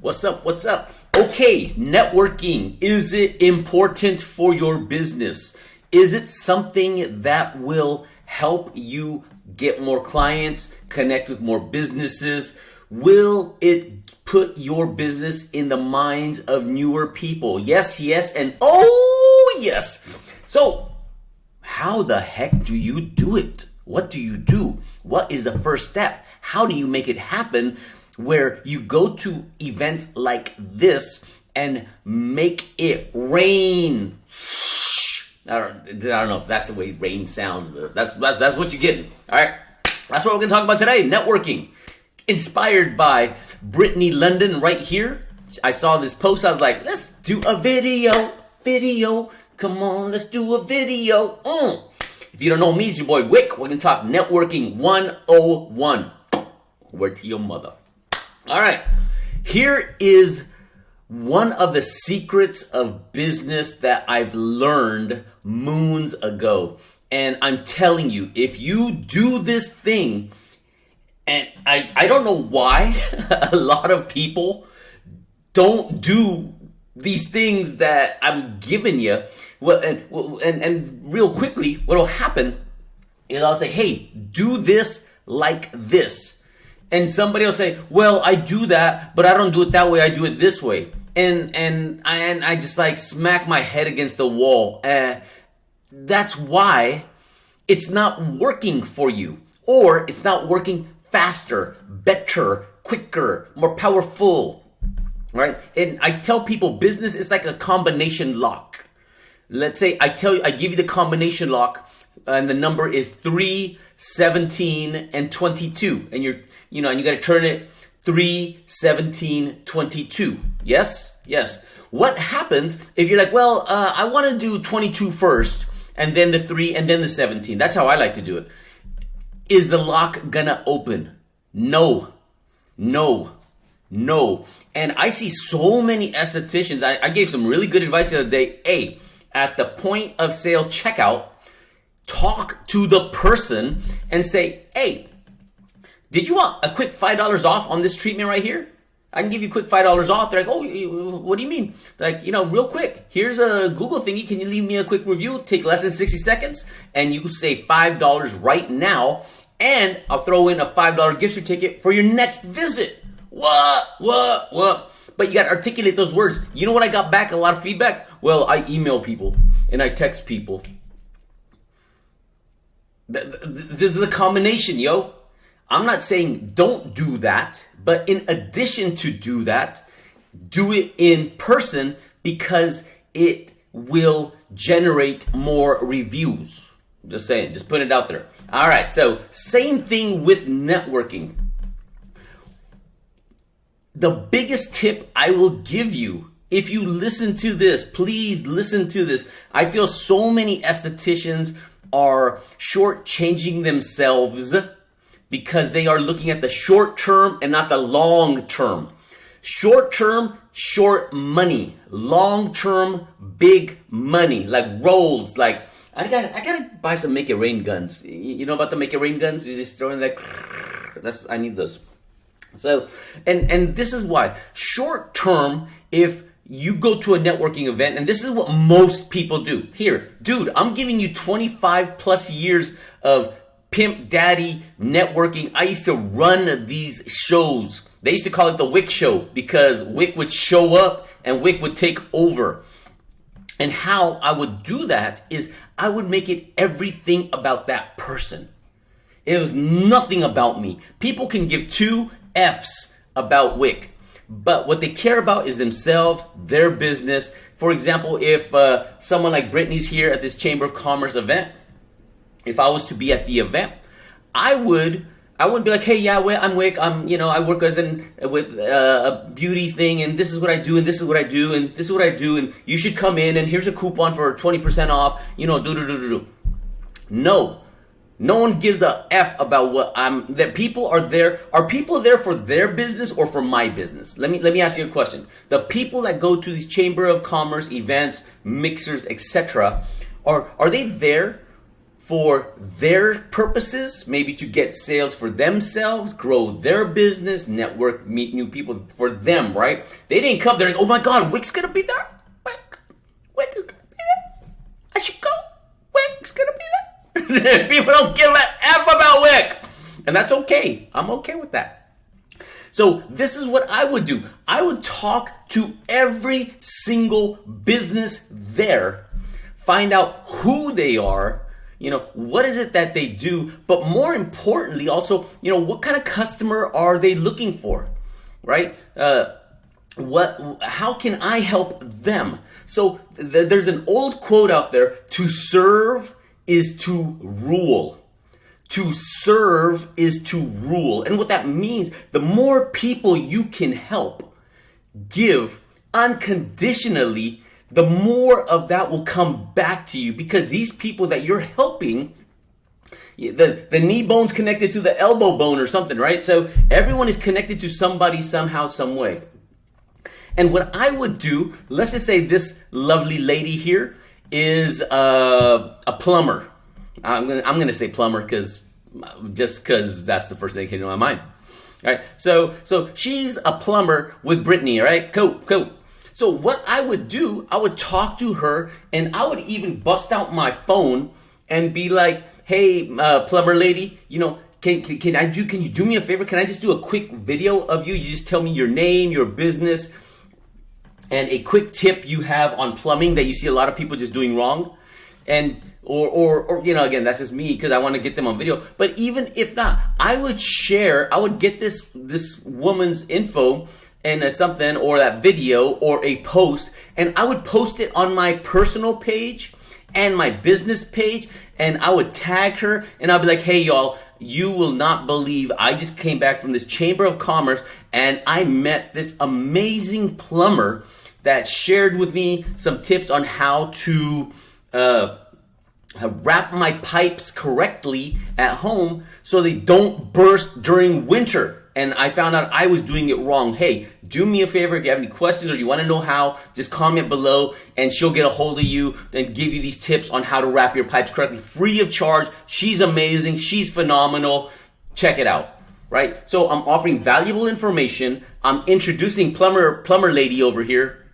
What's up? What's up? Okay, networking. Is it important for your business? Is it something that will help you get more clients, connect with more businesses? Will it put your business in the minds of newer people? Yes, yes, and oh, yes. So, how the heck do you do it? What do you do? What is the first step? How do you make it happen where you go to events like this and make it rain? I don't know if that's the way rain sounds, but that's what you get. All right, that's what we're gonna talk about today. Networking, inspired by Brittany London right here. I saw this post. I was like, let's do a video. Come on, let's do a video. If you don't know me, it's your boy Wick. We're gonna talk networking 101. Word to your mother. All right, here is one of the secrets of business that I've learned moons ago. And I'm telling you, if you do this thing, and I don't know why a lot of people don't do these things that I'm giving you. Well, and real quickly, what will happen is I'll say, hey, do this like this. And somebody will say, well, I do that, but I don't do it that way. I do it this way. And I just like smack my head against the wall. That's why it's not working for you, or it's not working faster, better, quicker, more powerful, right? And I tell people business is like a combination lock. Let's say I give you the combination lock, and the number is 3, 17, and 22, and and you got to turn it 3, 17, 22. Yes? Yes. What happens if you're like, well, I want to do 22 first, and then the 3, and then the 17. That's how I like to do it. Is the lock gonna open? No. And I see so many estheticians. I gave some really good advice the other day. Hey, at the point of sale checkout, talk to the person and say, hey, did you want a quick $5 off on this treatment right here? I can give you a quick $5 off. They're like, oh, what do you mean? They're like, real quick, here's a Google thingy. Can you leave me a quick review? Take less than 60 seconds. And you save $5 right now. And I'll throw in a $5 gift certificate for your next visit. What? But you got to articulate those words. You know what I got back? A lot of feedback? Well, I email people and I text people. This is the combination, yo. I'm not saying don't do that, but in addition to do that, do it in person because it will generate more reviews. Just saying, just putting it out there. All right, so same thing with networking. The biggest tip I will give you, if you listen to this, please listen to this. I feel so many estheticians are shortchanging themselves because they are looking at the short term and not the long term. Short term, short money. Long term, big money. Like rolls. Like I gotta buy some Make It Rain guns. You know about the Make It Rain guns? You just throw in like I need those. So and this is why short term, if you go to a networking event, and this is what most people do. Here, dude, I'm giving you 25 plus years of pimp daddy networking. I used to run these shows. They used to call it the Wick Show because Wick would show up and Wick would take over. And how I would do that is I would make it everything about that person. It was nothing about me. People can give 2 F's about Wick, but what they care about is themselves, their business. For example, if someone like Brittany's here at this Chamber of Commerce event, if I was to be at the event, I wouldn't be like, hey, yeah, I'm Wick. I work with a beauty thing, and this is what I do, and this is what I do, and this is what I do, and you should come in, and here's a coupon for 20% off. Do. No one gives a F about that people are there. Are people there for their business or for my business? Let me ask you a question. The people that go to these Chamber of Commerce events, mixers, etc., are they there for their purposes, maybe to get sales for themselves, grow their business, network, meet new people for them, right? They didn't come there and, oh my God, Wick's gonna be there? Wick is gonna be there? I should go. Wick's gonna be there? People don't give a F about Wick. And that's okay. I'm okay with that. So this is what I would do. I would talk to every single business there, find out who they are, what is it that they do, but more importantly, also, what kind of customer are they looking for, right? How can I help them? So there's an old quote out there: to serve is to rule. To serve is to rule. And what that means, the more people you can help, give unconditionally, the more of that will come back to you, because these people that you're helping, the knee bone's connected to the elbow bone or something, right? So everyone is connected to somebody somehow, some way. And what I would do, let's just say this lovely lady here is a plumber. I'm gonna say plumber because that's the first thing that came to my mind. All right, so she's a plumber with Brittany. All right, cool. So what I would do, I would talk to her, and I would even bust out my phone and be like, "Hey, plumber lady, can you do me a favor? Can I just do a quick video of you? You just tell me your name, your business, and a quick tip you have on plumbing that you see a lot of people just doing wrong." And or again, that's just me because I want to get them on video. But even if not, I would get this woman's info and something, or that video, or a post, and I would post it on my personal page and my business page, and I would tag her, and I'll be like, "Hey y'all, you will not believe, I just came back from this Chamber of Commerce, and I met this amazing plumber that shared with me some tips on how to wrap my pipes correctly at home so they don't burst during winter. And I found out I was doing it wrong. Hey, do me a favor. If you have any questions or you want to know how, just comment below and she'll get a hold of you and give you these tips on how to wrap your pipes correctly, free of charge. She's amazing. She's phenomenal. Check it out." Right? So I'm offering valuable information. I'm introducing plumber lady over here.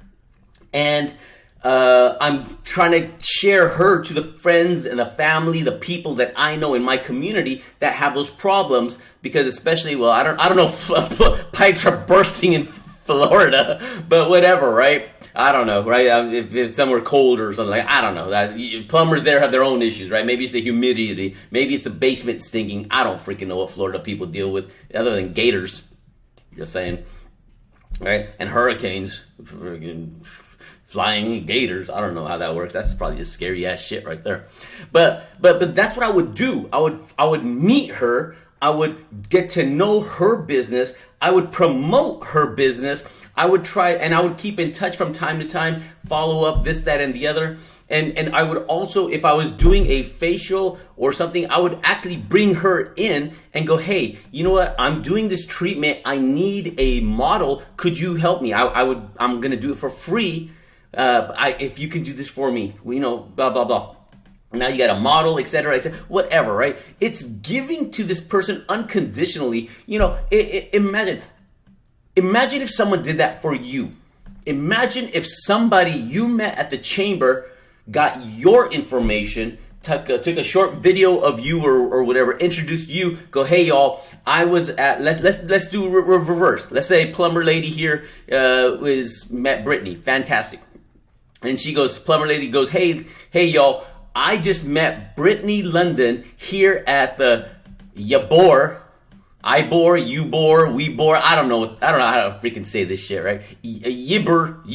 And I'm trying to share her to the friends and the family, the people that I know in my community that have those problems, because especially, well, I don't know if pipes are bursting in Florida, but whatever, right? I don't know, right? If somewhere cold or something, I don't know. Plumbers there have their own issues, right? Maybe it's the humidity, maybe it's the basement stinking. I don't freaking know what Florida people deal with other than gators. Just saying, right? And hurricanes, freaking flying gators. I don't know how that works. That's probably just scary ass shit right there. But that's what I would do. I would meet her. I would get to know her business. I would promote her business. I would try, and I would keep in touch from time to time, follow up, this, that, and the other. And I would also, if I was doing a facial or something, I would actually bring her in and go, "Hey, you know what? I'm doing this treatment. I need a model. Could you help me? I'm going to do it for free. If you can do this for me, blah, blah, blah." Now you got a model, etc., whatever, right? It's giving to this person unconditionally. Imagine if someone did that for you. Imagine if somebody you met at the chamber got your information, took a short video of you or whatever, introduced you, go, "Hey y'all, I was at," let's do reverse. Let's say plumber lady here met Brittany, fantastic. And she goes, plumber lady goes, hey y'all, I just met Brittany London here at the Yibor, we bore. I don't know how to freaking say this shit, right? Yibor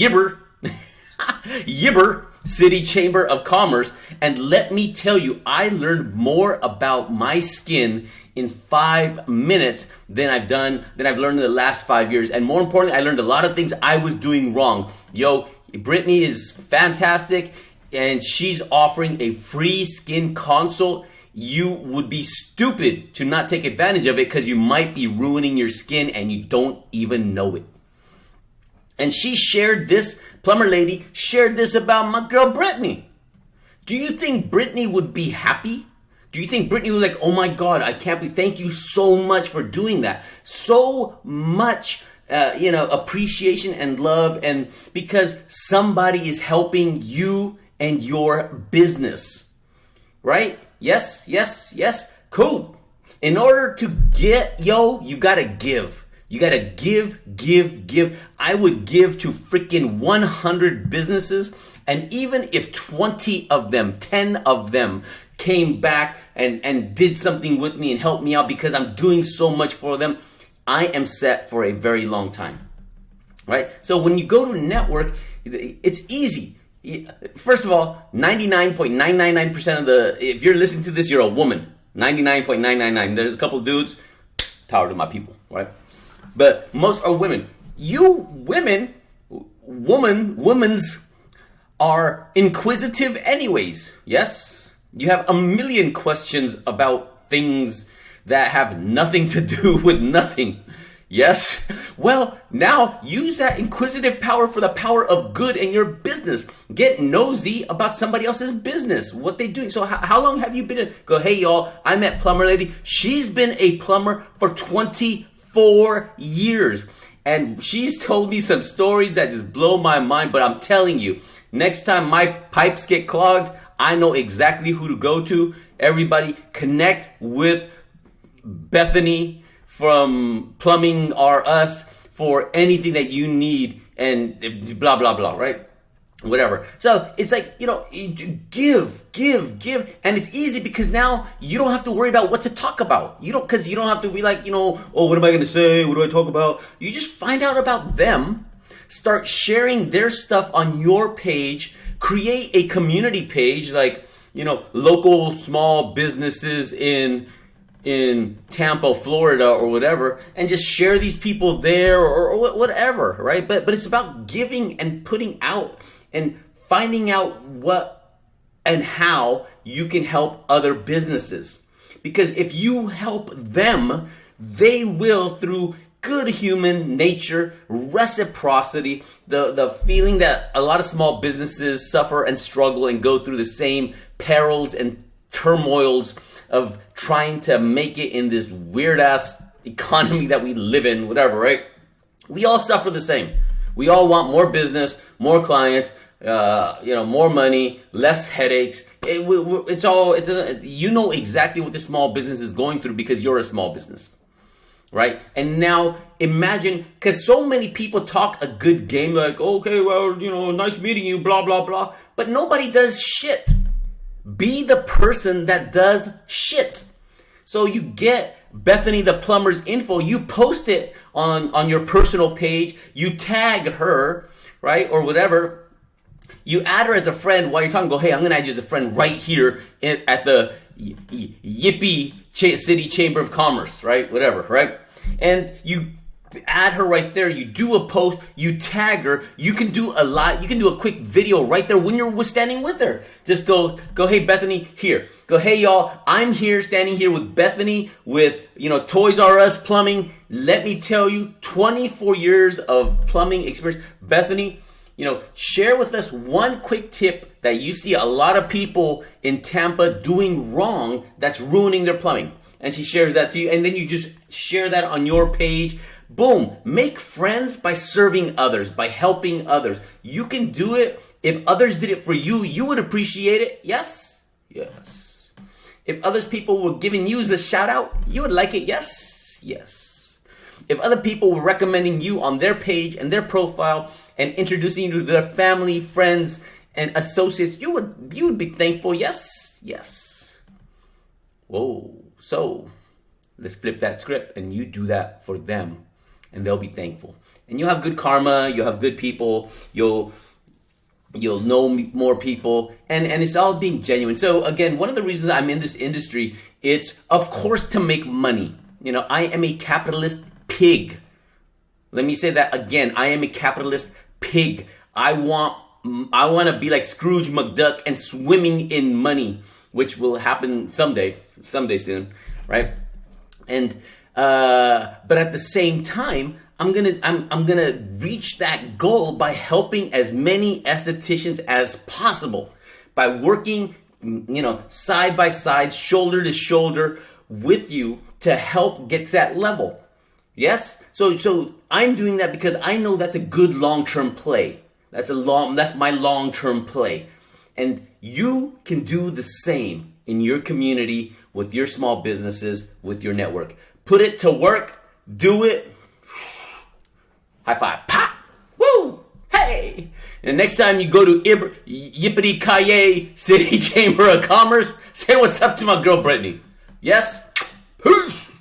City Chamber of Commerce. And let me tell you, I learned more about my skin in 5 minutes than I've learned in the last 5 years. And more importantly, I learned a lot of things I was doing wrong. Yo, Brittany is fantastic, and she's offering a free skin consult. You would be stupid to not take advantage of it, because you might be ruining your skin and you don't even know it. And she shared this, plumber lady shared this about my girl Brittany. Do you think Brittany would be happy Do you think Brittany was like, oh my God, I can't believe, thank you so much for doing that. So much, appreciation and love, and because somebody is helping you and your business, right? Yes, yes, yes. Cool. In order to get, you gotta give. You gotta give. I would give to freaking 100 businesses, and even if 20 of them, 10 of them came back and did something with me and helped me out because I'm doing so much for them, I am set for a very long time, right? So when you go to network, it's easy. First of all, 99.999% of if you're listening to this, you're a woman. 99.999. There's a couple of dudes, power to my people, right? But most are women. You women's are inquisitive anyways, yes? You have a million questions about things that have nothing to do with nothing. Yes? Well, now use that inquisitive power for the power of good in your business. Get nosy about somebody else's business, what they're doing. So how long have you been in? Go, hey y'all, I met Plumber Lady. She's been a plumber for 24 years. And she's told me some stories that just blow my mind. But I'm telling you, next time my pipes get clogged, I know exactly who to go to. Everybody connect with Bethany from Plumbing R Us for anything that you need, and blah, blah, blah, right? Whatever. So it's like, give. And it's easy because now you don't have to worry about what to talk about. Because you don't have to be like, oh, what am I going to say? What do I talk about? You just find out about them, start sharing their stuff on your page, create a community page like, local small businesses in Tampa, Florida, or whatever, and just share these people there or whatever, right? But it's about giving and putting out and finding out what and how you can help other businesses. Because if you help them, they will, through good human nature, reciprocity, the feeling that a lot of small businesses suffer and struggle and go through the same perils and turmoils of trying to make it in this weird ass economy that we live in, whatever, right? We all suffer the same. We all want more business, more clients, more money, less headaches. You know exactly what the small business is going through because you're a small business, right? And now imagine, because so many people talk a good game like, okay, well, nice meeting you, blah, blah, blah. But nobody does shit. Be the person that does shit. So you get Bethany the plumber's info, you post it on your personal page, you tag her, right, or whatever. You add her as a friend while you're talking, go, hey, I'm going to add you as a friend right here at the Yippee City Chamber of Commerce, right, whatever, right? And you add her right there, you do a post, you tag her, you can do a quick video right there when you're standing with her. Just go, hey Bethany, here. Go, hey y'all, I'm here, standing here with Bethany with, Toys R Us Plumbing. Let me tell you, 24 years of plumbing experience. Bethany, share with us one quick tip that you see a lot of people in Tampa doing wrong that's ruining their plumbing. And she shares that to you, and then you just share that on your page. Boom. Make friends by serving others, by helping others. You can do it. If others did it for you, you would appreciate it. Yes? Yes. If others people were giving you a shout out, you would like it. Yes? Yes. If other people were recommending you on their page and their profile and introducing you to their family, friends, and associates, you would be thankful. Yes? Yes. Whoa. So let's flip that script and you do that for them. And they'll be thankful. And you'll have good karma, you'll have good people, you'll know more people, and it's all being genuine. So again, one of the reasons I'm in this industry, it's of course to make money. I am a capitalist pig. Let me say that again. I am a capitalist pig. I want to be like Scrooge McDuck and swimming in money, which will happen someday soon, right? And but at the same time, I'm gonna reach that goal by helping as many estheticians as possible, by working side by side, shoulder to shoulder with you to help get to that level. Yes? So I'm doing that because I know that's a good long-term play. That's my long-term play. And you can do the same in your community, with your small businesses, with your network. Put it to work, do it. High five, pop, woo, hey. And the next time you go to Yippity-Ki-Yay City Chamber of Commerce, say what's up to my girl Brittany. Yes? Peace.